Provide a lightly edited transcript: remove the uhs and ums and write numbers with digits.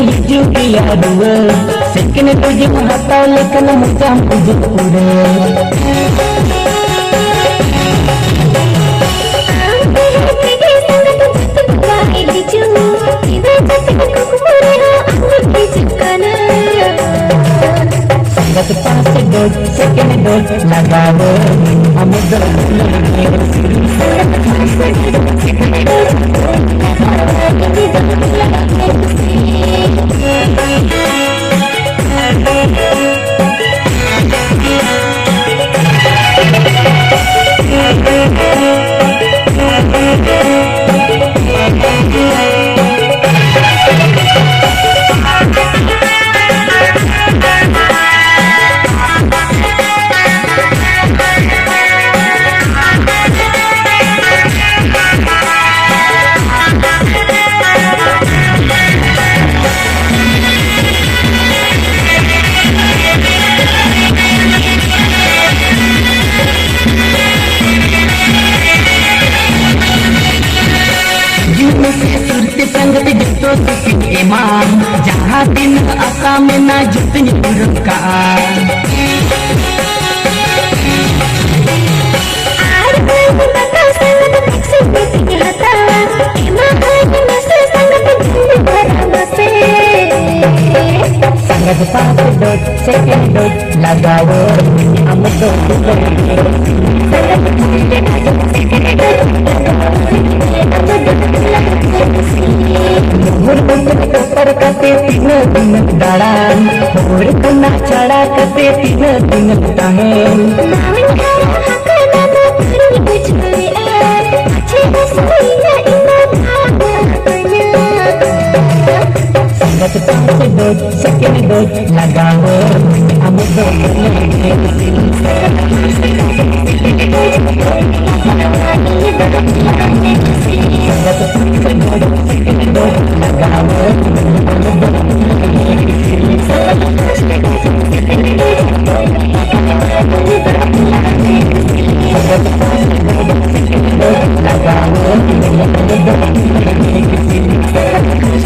hijau dia dua Sekena tujuh mata lekana macam tujuh kuda Sangat pas sedot, sekena dot Lagawa, amudal संगत जितो सुखी ईमान जहाँ दिन आका में ना जितनी रुका संगत पास डोट सेकंड डोट लगाओ हम दो पर कते तीन दिन दाड़ान और कना चढ़ा कते तीन दिन टांगें संगत पास डोट सेकंड डोट लगाओ